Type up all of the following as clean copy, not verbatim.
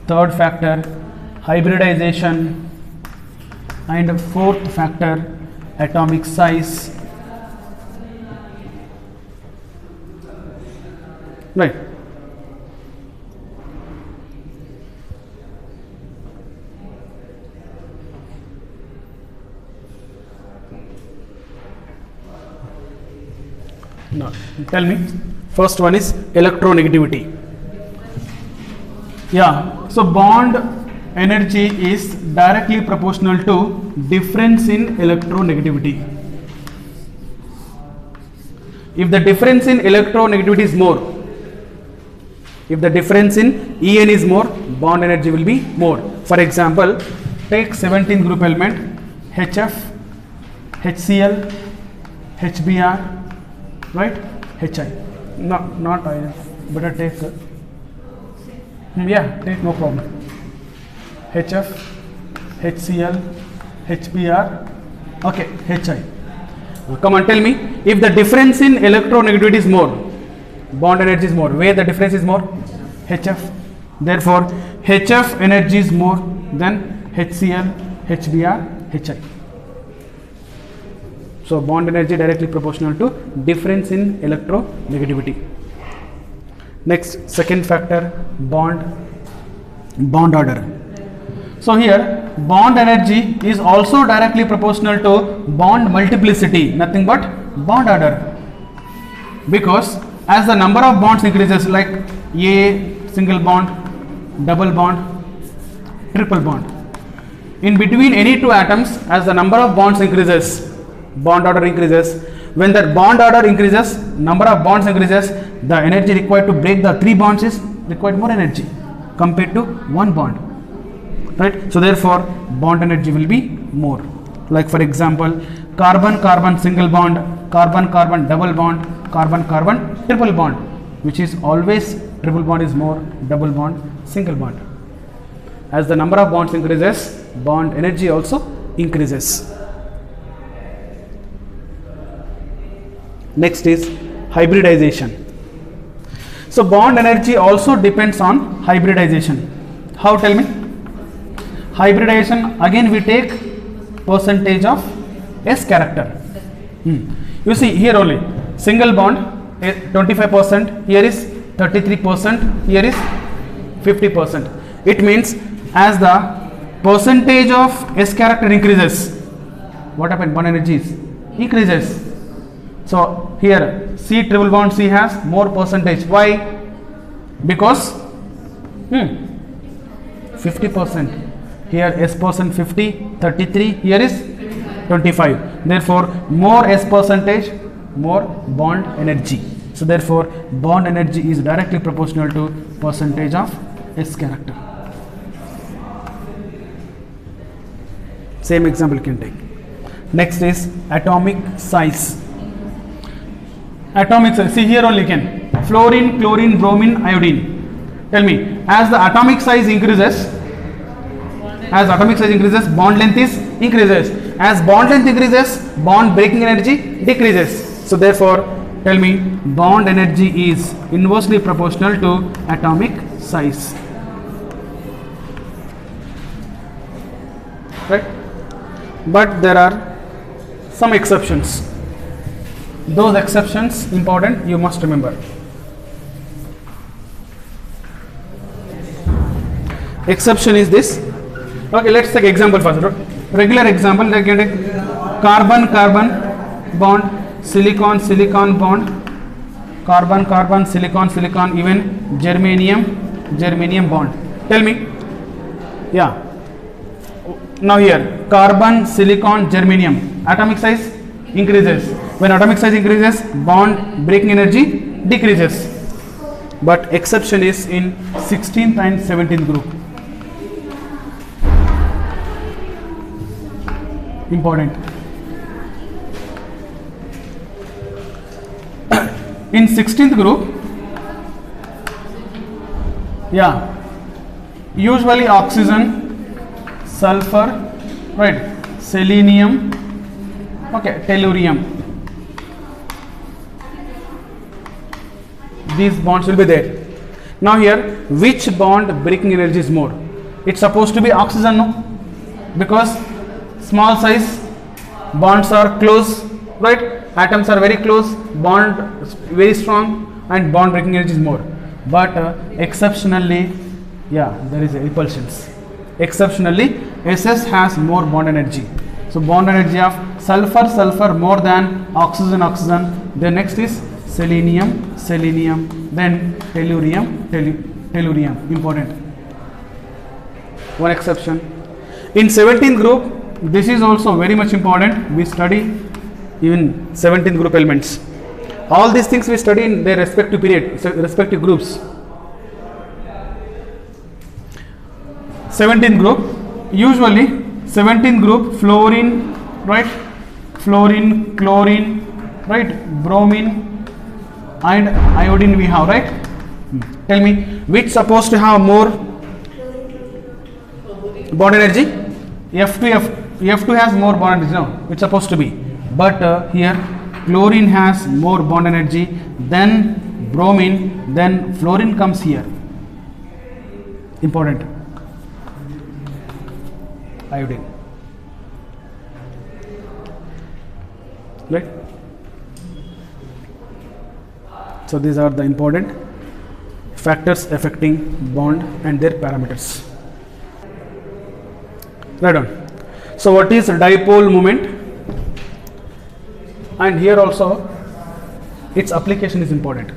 third factor hybridization, and fourth factor atomic size. Right. Now, tell me, first one is electronegativity. Yeah, so bond energy is directly proportional to difference in electronegativity. If the difference in electronegativity is more, if the difference in En is more, bond energy will be more. For example, take 17th group element HF, HCl, HBr, right? HI. No, not I. Better take. Yeah, take, no problem. HF, HCl, HBr, okay, HI. Now come on, tell me, if the difference in electronegativity is more, bond energy is more, where the difference is more? HF. Therefore, HF energy is more than HCl, HBr, HI. So bond energy directly proportional to difference in electronegativity. Next, second factor, bond order. So here bond energy is also directly proportional to bond multiplicity, nothing but bond order, because as the number of bonds increases, like A single bond, double bond, triple bond, in between any two atoms, as the number of bonds increases, bond order increases. When the bond order increases, number of bonds increases, the energy required to break the three bonds is required more energy compared to one bond, right? So therefore bond energy will be more. Like for example, carbon carbon single bond, carbon carbon double bond, carbon carbon triple bond, which is always triple bond is more, double bond single bond. As the number of bonds increases, bond energy also increases. Next is hybridization. So bond energy also depends on hybridization. How, tell me? Hybridization, again we take percentage of S character. You see here only single bond 25%, here is 33%, here is 50%. It means as the percentage of S character increases, what happens? Bond energy is increases. So here C triple bond C has more percentage. Why? Because 50%. Here S percent 50, 33, here is 25. Therefore more S percentage, more bond energy. So therefore bond energy is directly proportional to percentage of S character. Same example you can take. Next is atomic size. Atomic size, see here only can fluorine, chlorine, bromine, iodine. Tell me, as the atomic size increases, bond length is increases. As bond length increases, bond breaking energy decreases. So therefore tell me, bond energy is inversely proportional to atomic size, right? But there are some exceptions. Those exceptions important, you must remember. Exception is this. Okay, let's take example first. Regular example, like carbon carbon bond, silicon silicon bond, carbon carbon silicon silicon, even germanium germanium bond. Tell me. Yeah. Now here carbon silicon germanium, atomic size increases. When atomic size increases, bond breaking energy decreases. But exception is in 16th and 17th group. Important. In 16th group, yeah, usually oxygen, sulfur, right, selenium, okay, tellurium. These bonds will be there. Now here, which bond breaking energy is more? It's supposed to be oxygen, no? Because small size bonds are close, right? Atoms are very close, bond very strong, and bond breaking energy is more. But exceptionally, yeah, there is a repulsions. Exceptionally, SS has more bond energy. So bond energy of sulfur, sulfur more than oxygen, oxygen. Then next is selenium, selenium. Then tellurium, tellurium. Important. One exception. In 17th group, this is also very much important. We study even 17th group elements. All these things we study in their respective period, respective groups. 17th group, usually 17th group, fluorine, right? Fluorine, chlorine, right? Bromine and iodine we have, right? Tell me, which supposed to have more bond energy? F2 has more bond energy, no? It's supposed to be. But here chlorine has more bond energy, then bromine, then fluorine comes here. Important. Iodine. Right? So these are the important factors affecting bond and their parameters. Right on. So what is dipole moment? And here also its application is important.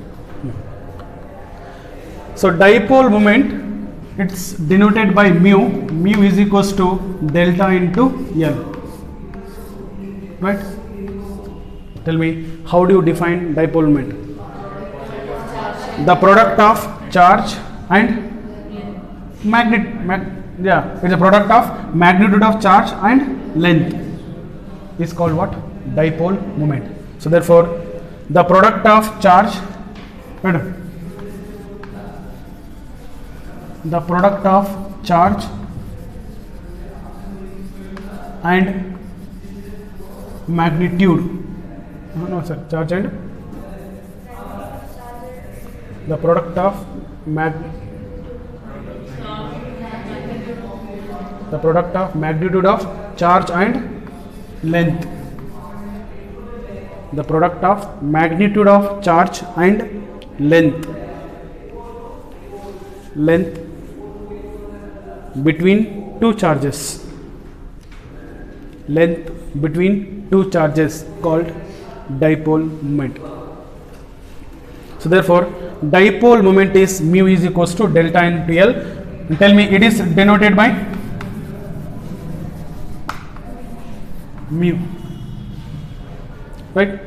So dipole moment, it's denoted by mu. Mu is equals to delta into L. Right? Tell me, how do you define dipole moment? The product of charge and it's a product of magnitude of charge and length is called what? Dipole moment. So therefore, the product of charge, the product of charge and magnitude, charge and the product of magnitude of charge and length. The product of magnitude of charge and length between two charges. Length between two charges called dipole moment. So therefore, dipole moment is mu is equals to delta into L. And tell me, it is denoted by mu. Right?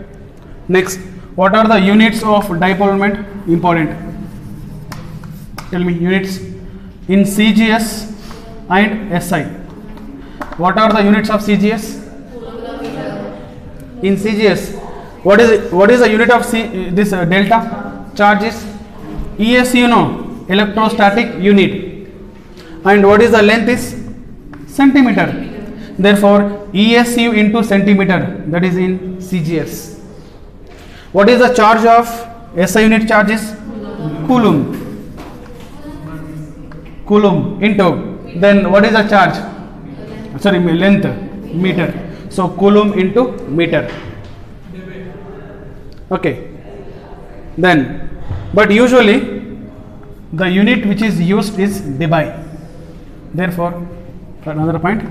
Next, what are the units of dipole moment? Important. Tell me units in CGS and SI. What are the units of CGS? In CGS, what is the unit of this delta charge is? ES, you know, electrostatic unit. And what is the length is? Centimeter. Therefore, ESU into centimeter, that is in CGS. What is the charge of SI unit charge is? Coulomb. Coulomb into, then what is the charge? Sorry, length, meter. So Coulomb into meter. Okay. Then, but usually the unit which is used is dBi. Therefore, another point,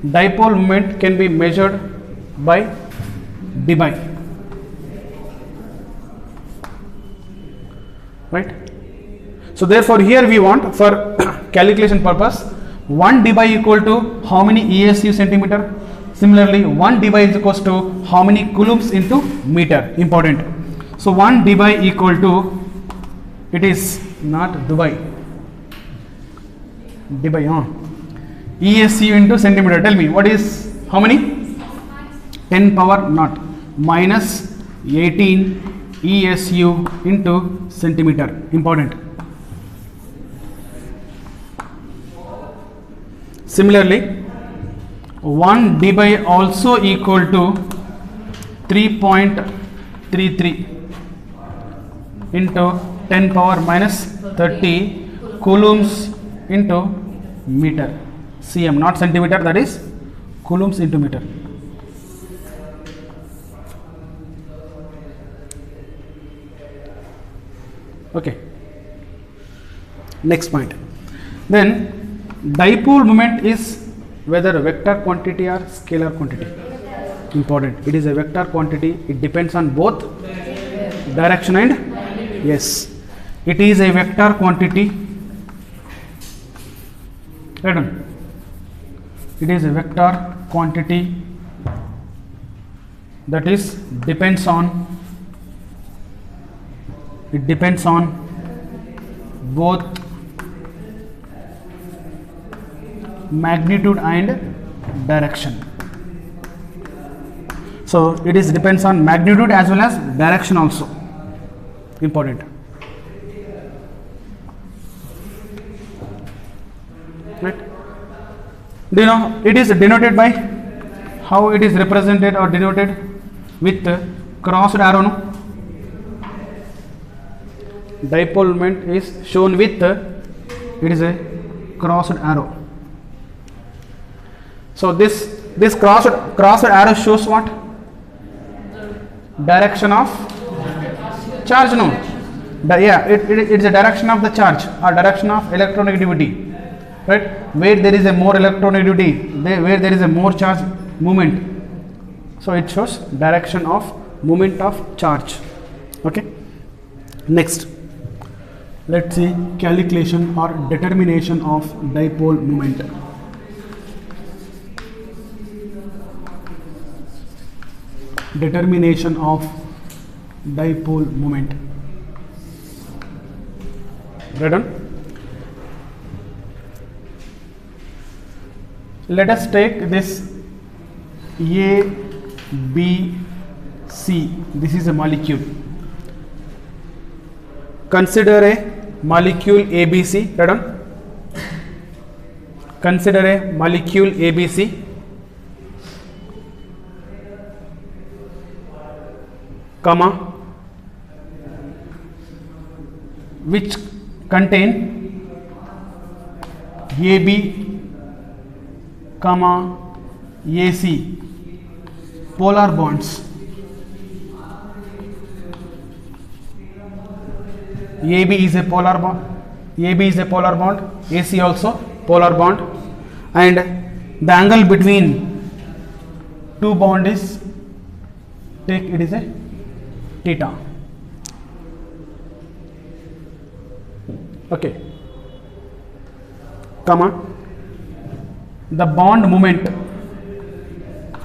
dipole moment can be measured by dBi. Right? So therefore, here we want, for calculation purpose, 1 dBi equal to how many ESU centimeter? Similarly, 1 dBi is equals to how many coulombs into meter? Important. So 1 dBi equal to, it is not Dubai. dBi, ESU into centimeter. Tell me, what is, how many? 10 power naught minus 18 ESU into centimeter. Important. Similarly, 1 dBi also equal to 3.33 into 10 power minus 30 coulombs into meter. Cm, not centimeter, that is coulombs into meter. Okay. Next point. Then dipole moment is whether a vector quantity or scalar quantity. Important. It is a vector quantity. It depends on both direction and yes. It is a vector quantity. Right on. It is a vector quantity that is depends on both magnitude and direction. So it is depends on magnitude as well as direction also. Important. Right? Do you know it is denoted by how it is represented or denoted with crossed arrow? No? Dipole moment is shown with it is a crossed arrow. So this crossed arrow shows what? Direction of charge. No, it's a direction of the charge or direction of electronegativity. Right, where there is a more electronegativity, where there is a more charge movement, so it shows direction of movement of charge. Okay. Next, let's see calculation or determination of dipole moment. Determination of dipole moment. Right on. Let us take this A, B, C. This is a molecule. Consider a molecule ABC. Right on. Consider a molecule ABC, comma, which contain AB, comma, AC polar bonds. AB is a polar bond, AB is a polar bond, AC also polar bond, and the angle between two bond is, take it is a theta. Okay, comma, the bond moment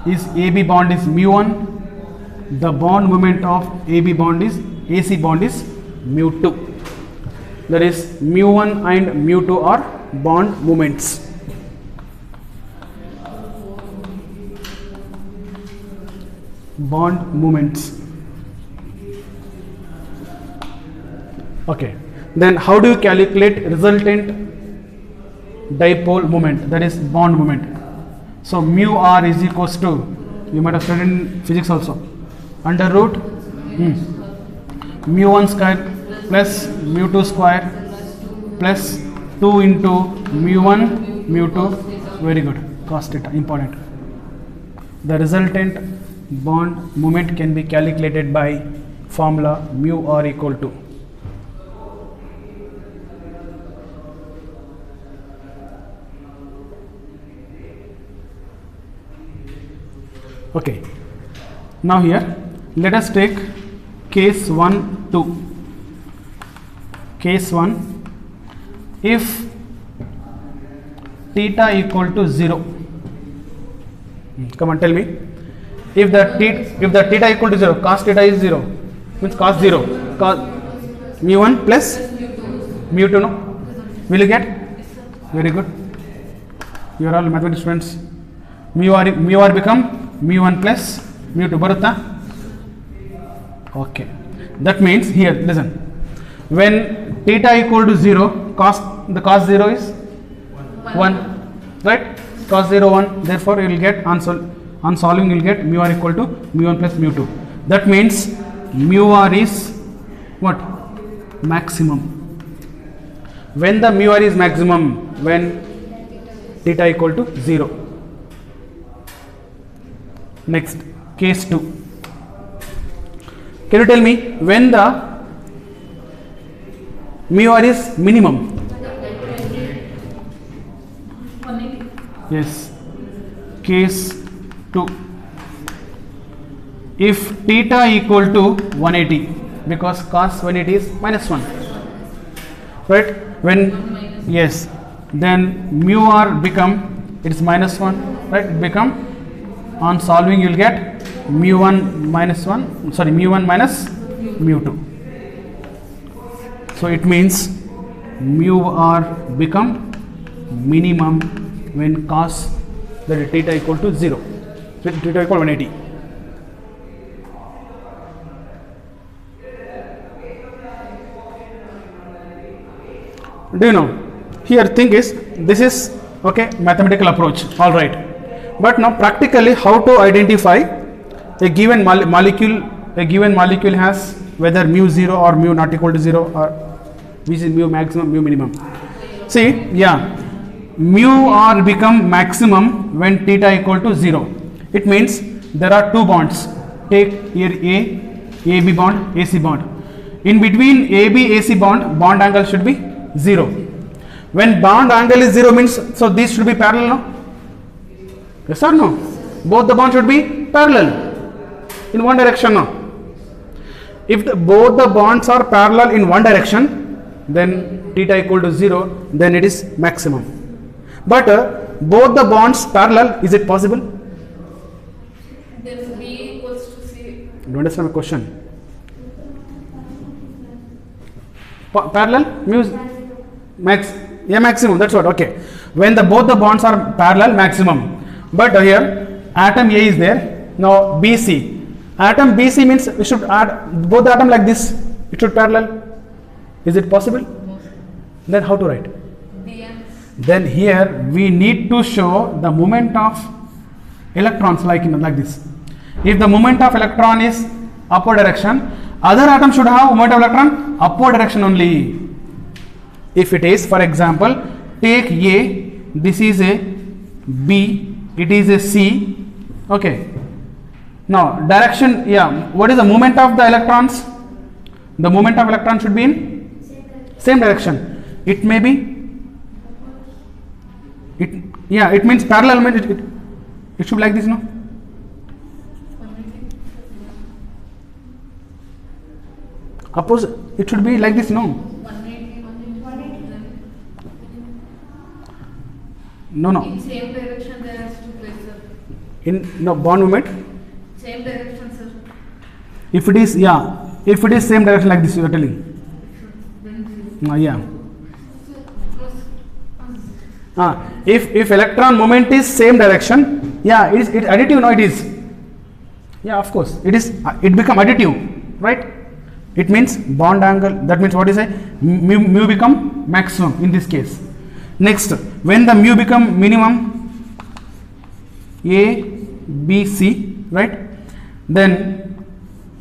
is AB bond is mu1, the bond moment of AB bond is AC bond is mu2. That is mu1 and mu2 are bond moments. Bond moments. Okay, then how do you calculate resultant dipole moment, that is bond moment? So mu r is equals to, you might have studied in physics also, under root mu1 square plus mu2 square plus 2 into mu1 mu2. Very good, cos theta, important. The resultant bond moment can be calculated by formula mu r equal to, okay. Now here let us take case 1, 2. Case 1, if theta equal to 0, come on, tell me, if the theta equal to 0, cos theta is 0, means cos 0, cos mu1 plus mu2, no? Will you get? Very good, you are all mathematics students. Mu r become mu1 plus mu2 barutta. Okay, that means here listen, when theta equal to 0, cos 0 is 1, right? Cos 0 1, therefore you will get on solving you will get mu r equal to mu1 plus mu2. That means mu r is what? maximum. When the mu r is maximum, when theta equal to 0. Next, case 2. Can you tell me when the mu r is minimum? Yes, case 2. If theta equal to 180, because cos 180 is minus 1, right? When, yes, then mu r become, it is minus 1, right? It become, on solving you will get mu 1 minus 1, sorry, mu 1 minus mu 2. So it means mu r become minimum when cos that is theta equal to 0, with theta equal 180. Do you know, here thing is, this is okay, mathematical approach, all right, but now practically how to identify a given molecule, a given molecule has whether mu 0 or mu not equal to 0, or which is mu maximum, mu minimum. See, yeah, mu r become maximum when theta equal to 0. It means there are two bonds. Take here AB bond, AC bond. In between AB AC bond angle should be 0. When bond angle is 0 means, so these should be parallel, no? Yes or no? Both the bonds should be parallel in one direction, no? If both the bonds are parallel in one direction, then theta equal to 0, then it is maximum. But both the bonds parallel, is it possible? Then B equals to C. Do you understand my question? Parallel means maximum, that's what, okay. When both the bonds are parallel, maximum. But here atom A is there, now BC. Atom BC means we should add both the atom like this, it should parallel. Is it possible? Then how to write? Dn. Then here we need to show the moment of electrons like this. If the moment of electron is upward direction, other atom should have moment of electron upward direction only. If it is, for example, take A, this is a B, it is a C, okay. Now direction, yeah, what is the moment of the electrons? The moment of electron should be in same direction. It may be, it means parallel, it should be like this, no? Opposite, it should be like this, no? 180. No. In same direction there has to place, sir. In no bond moment. Same direction, sir. If it is, yeah, if it is same direction like this, you are telling. Yeah. If electron moment is same direction, yeah, it additive, no, it is. Yeah, of course, it is. It become additive, right? It means bond angle. That means what is a mu become maximum in this case. Next, when the mu become minimum, A, B, C, right? Then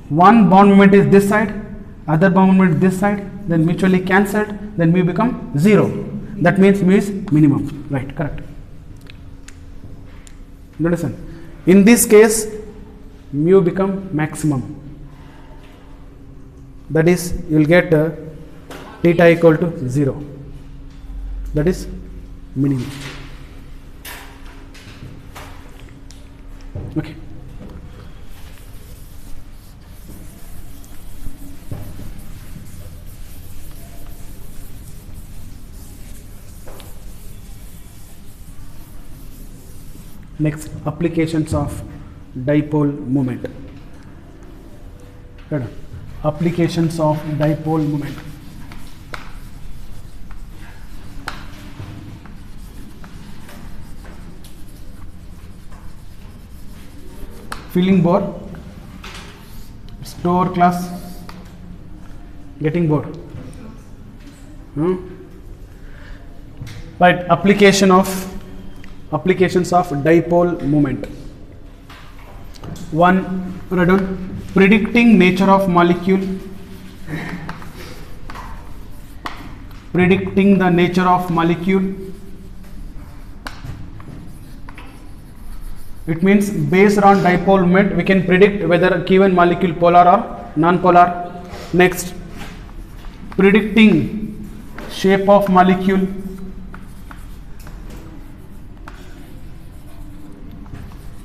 one bond moment is this side, other bond moment is this side, then mutually cancelled, then mu become 0. That means mu is minimum, right? Correct. You understand? In this case, mu become maximum. That is, you will get theta equal to 0. That is minimum. Okay. Next, applications of dipole moment. Applications of dipole moment. Feeling bored? Store class? Getting bored? Right, applications of dipole moment. One, write down, predicting nature of molecule, predicting the nature of molecule. It means based on dipole moment we can predict whether a given molecule polar or non-polar. Next, predicting shape of molecule.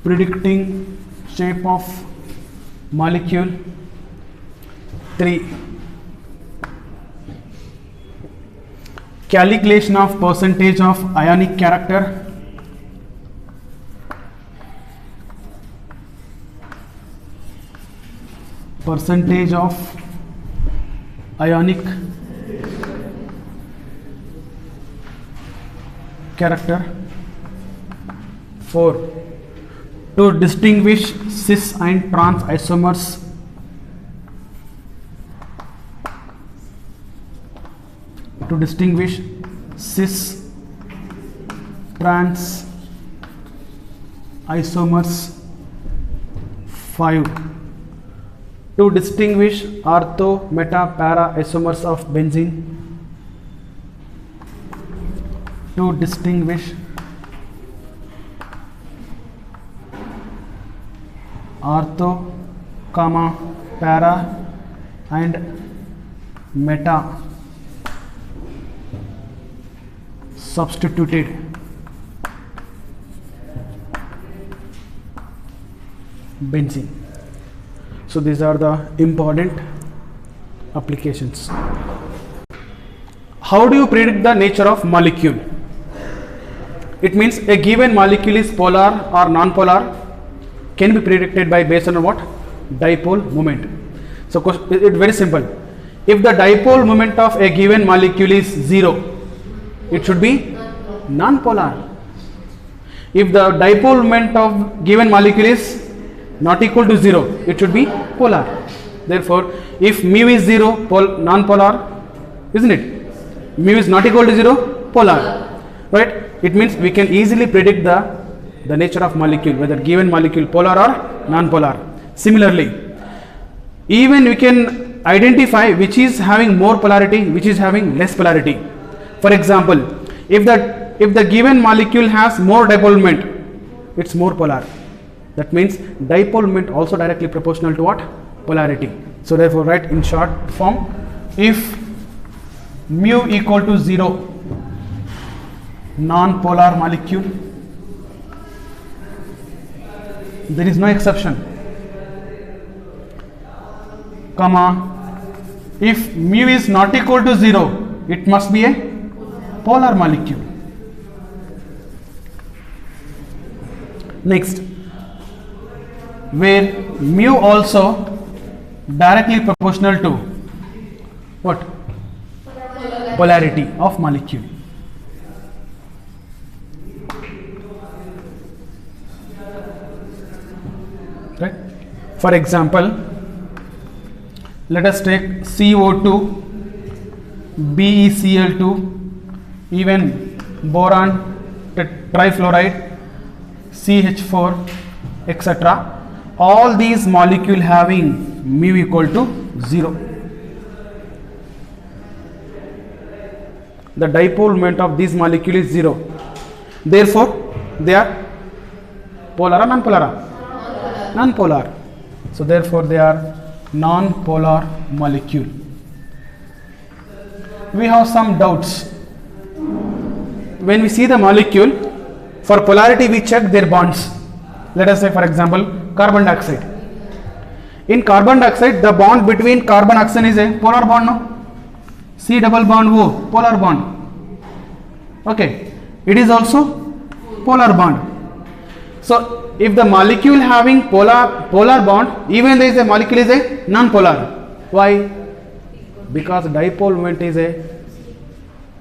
Predicting shape of molecule. 3, calculation of percentage of ionic character. Percentage of ionic character. 4, to distinguish cis and trans isomers. To distinguish cis trans isomers. 5, to distinguish ortho meta para isomers of benzene. To distinguish ortho comma para and meta substituted benzene. So these are the important applications. How do you predict the nature of molecule? It means a given molecule is polar or non-polar can be predicted by based on what? Dipole moment. So it's very simple. If the dipole moment of a given molecule is 0, it should be non-polar. If the dipole moment of given molecule is not equal to 0, it should be polar. Therefore, if mu is 0, non-polar, isn't it? Mu is not equal to 0, polar, right? It means we can easily predict the nature of molecule, whether given molecule polar or non-polar. Similarly, even we can identify which is having more polarity, which is having less polarity. For example, if the given molecule has more dipole moment, it's more polar. That means dipole moment also directly proportional to what? Polarity. So therefore write in short form, if mu equal to 0, non-polar molecule, there is no exception, comma, if mu is not equal to 0, it must be a polar molecule. Next, where mu also directly proportional to what? Polarity of molecule. Right? For example, let us take CO2, BeCl2, even boron trifluoride, CH4, etc. All these molecules having mu equal to 0. The dipole moment of these molecules is 0. Therefore, they are polar or non-polar? Non-polar. So therefore, they are non-polar molecule. We have some doubts. When we see the molecule, for polarity we check their bonds. Let us say, for example, carbon dioxide. In carbon dioxide, the bond between carbon oxygen is a polar bond, no? C double bond O, polar bond. Okay, it is also polar bond. So if the molecule having polar bond, even there is a molecule is a non-polar. Why? Because dipole moment is a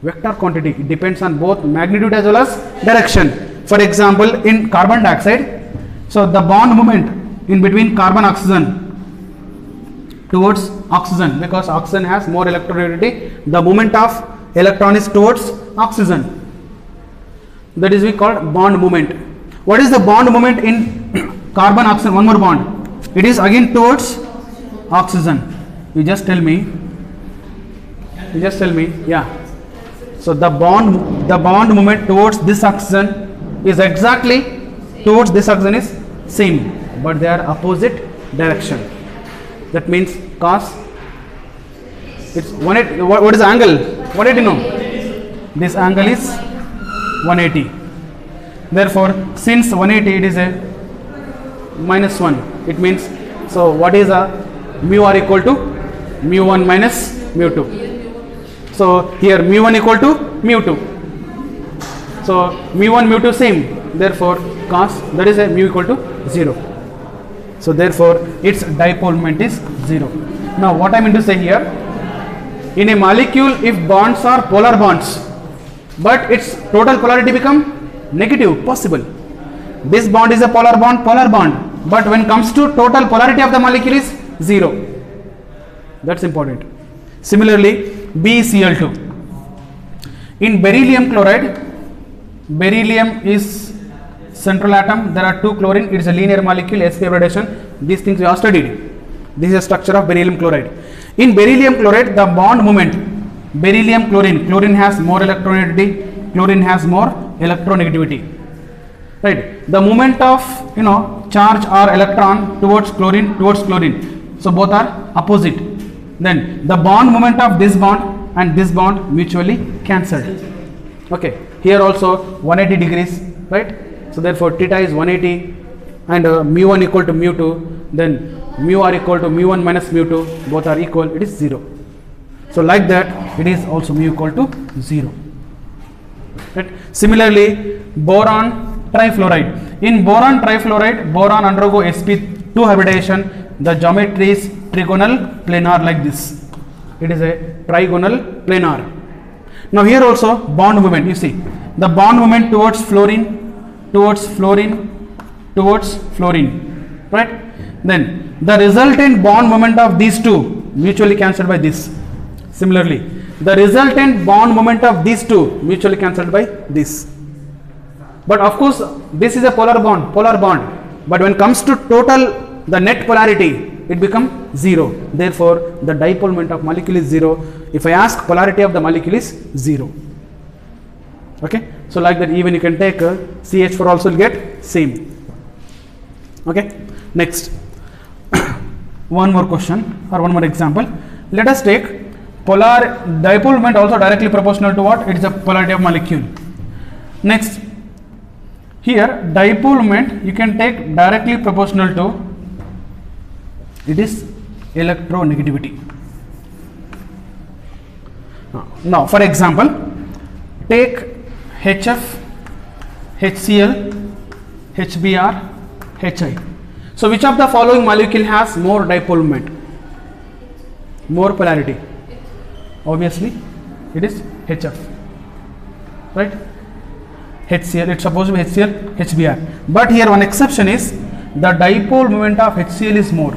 vector quantity. It depends on both magnitude as well as direction. For example, in carbon dioxide, so the bond moment in between carbon oxygen towards oxygen, because oxygen has more electronegativity, the moment of electron is towards oxygen. That is we call bond moment. What is the bond moment in carbon oxygen? One more bond. It is again towards oxygen. You just tell me. Yeah. So the bond moment towards this oxygen is exactly towards this oxygen is same, but they are opposite direction. That means cos, it's 180. What is the angle? 180, no? This angle is 180. Therefore, since 180 it is a -1, it means, so what is a mu r equal to mu1 minus mu2. So here mu1 equal to mu2. So mu1 mu2 same, therefore cos, that is a mu equal to 0. So therefore its dipole moment is 0. Now what I mean to say here, in a molecule if bonds are polar bonds but its total polarity become negative, possible. This bond is a polar bond, but when comes to total polarity of the molecule is 0. That's important. Similarly, BeCl2. In beryllium chloride, beryllium is central atom, there are 2 chlorine, it is a linear molecule, sp hybridization. These things we have studied. This is the structure of beryllium chloride. In beryllium chloride, the bond moment, beryllium chlorine has more electronegativity, chlorine has more electronegativity, right? The moment of charge or electron towards chlorine, so both are opposite. Then the bond moment of this bond and this bond mutually cancelled. Okay, here also 180 degrees, right? So therefore theta is 180 and mu1 equal to mu2, then mu r equal to mu1 minus mu2, both are equal, it is 0. So like that it is also mu equal to 0. Right? Similarly, boron trifluoride. In boron trifluoride, boron undergo sp2 hybridization. The geometry is trigonal planar like this. It is a trigonal planar. Now here also bond moment, you see the bond moment towards fluorine, right? Then the resultant bond moment of these two mutually cancelled by this. Similarly, the resultant bond moment of these two mutually cancelled by this. But of course this is a polar bond, but when comes to total, the net polarity, it becomes 0. Therefore the dipole moment of molecule is 0. If I ask polarity of the molecule is 0. Okay, so like that even you can take CH4 also will get same. Okay, next one more question or one more example. Let us take polar dipole moment also directly proportional to what? It is the polarity of molecule. Next, here dipole moment you can take directly proportional to, it is electronegativity. Now for example, take HF, HCl, HBr, HI. So which of the following molecule has more dipole moment, more polarity? Obviously it is HF, right? HCl, it's supposed to be HCl, HBr, but here one exception is the dipole moment of HCl is more,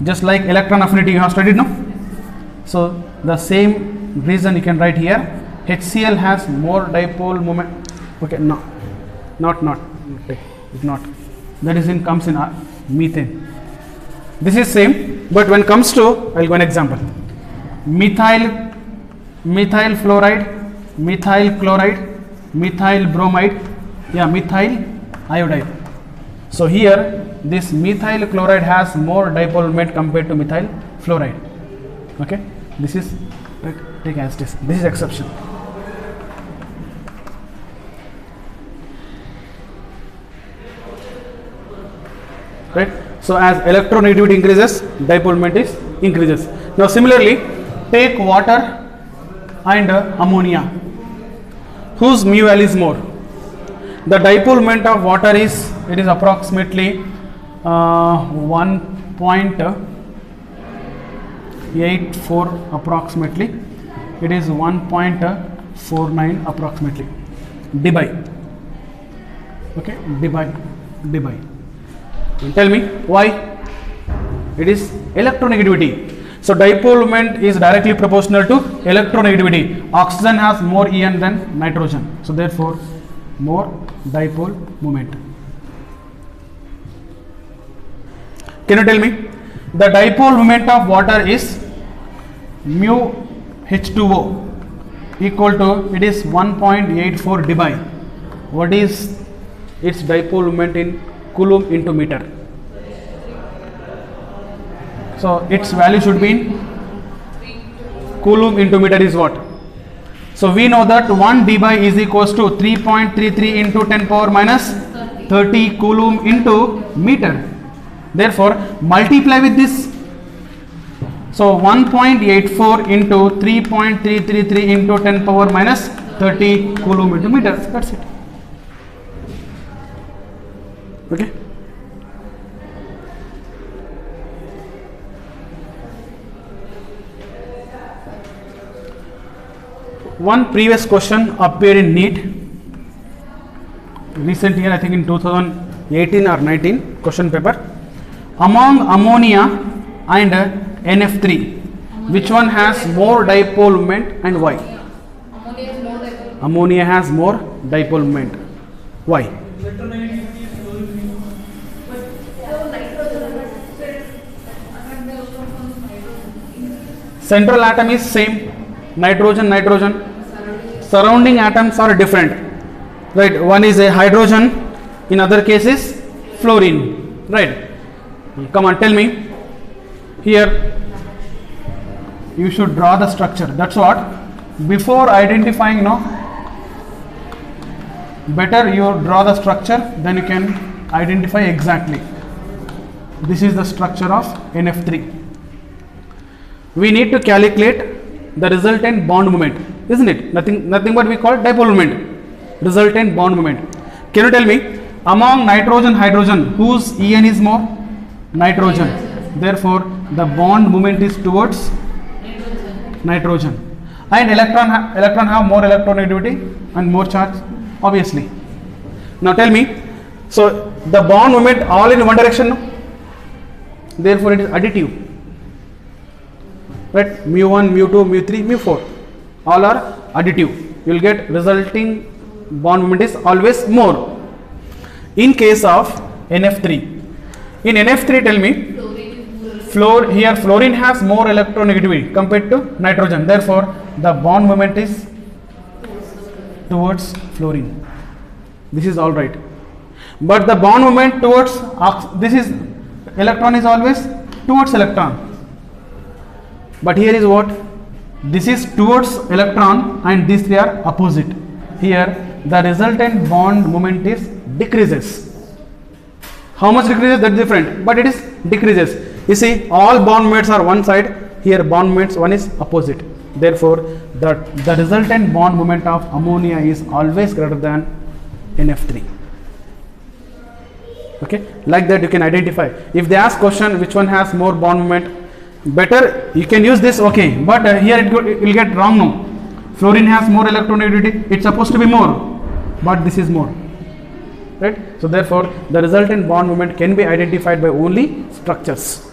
just like electron affinity you have studied, no? So the same reason you can write here, HCl has more dipole moment. Okay, no, not okay, it's not. That is in comes in methane. This is same, but when comes to, I'll go an example. Methyl fluoride, methyl chloride, methyl bromide, methyl iodide. So here this methyl chloride has more dipole moment compared to methyl fluoride. Okay, this is, take as this is exception. Right, so as electronegativity increases, dipole moment is increases. Now similarly, take water and ammonia, whose mu value is more. The dipole moment of water is, it is approximately 1.84 approximately, it is 1.49 approximately dBi. Okay, dBi. Tell me why? It is electronegativity. So dipole moment is directly proportional to electronegativity. Oxygen has more En than nitrogen, so therefore more dipole moment. Can you tell me? The dipole moment of water is mu H2O, equal to, it is 1.84 dBi. What is its dipole moment in coulomb into meter? So its value should be in coulomb into meter is what? So we know that 1 dBi is equals to 3.33 into 10 power minus 30 coulomb into meter. Therefore multiply with this. So 1.84 into 3.333 into 10 power minus 30 coulomb into meter. That's it. Okay. One previous question appeared in NEET recent year, I think in 2018 or 19 question paper. Among ammonia and NF3, which one has more dipole moment and why? Ammonia is more than Ammonia has more dipole moment. Why? Central atom is same, nitrogen, nitrogen. Surrounding atoms are different, right? One is a hydrogen, in other cases fluorine, right? Come on, tell me. Here you should draw the structure. That's what. Before identifying, better you draw the structure, then you can identify exactly. This is the structure of NF3. We need to calculate the resultant bond moment, isn't it? Nothing but we call dipole moment, resultant bond moment. Can you tell me, among nitrogen, hydrogen, whose En is more? Nitrogen. Therefore the bond moment is towards nitrogen. And electron have more electronegativity and more charge, obviously. Now tell me, so the bond moment all in one direction, no? Therefore it is additive. Right, mu1, mu2, mu3, mu4, all are additive. You will get resulting bond moment is always more. In case of NF3, in NF3, tell me, fluorine has more electronegativity compared to nitrogen. Therefore, the bond moment is towards fluorine. This is all right. But the bond moment towards electron is always towards electron. But here is what? This is towards electron and these three are opposite. Here the resultant bond moment is decreases. How much decreases? That's different, but it is decreases. You see, all bond moments are one side. Here bond moments one is opposite. Therefore the resultant bond moment of ammonia is always greater than NF3. Okay, like that you can identify. If they ask question which one has more bond moment, better you can use this, okay, but here it will get wrong now. Fluorine has more electronegativity, it's supposed to be more, but this is more, right? So therefore the resultant bond moment can be identified by only structures.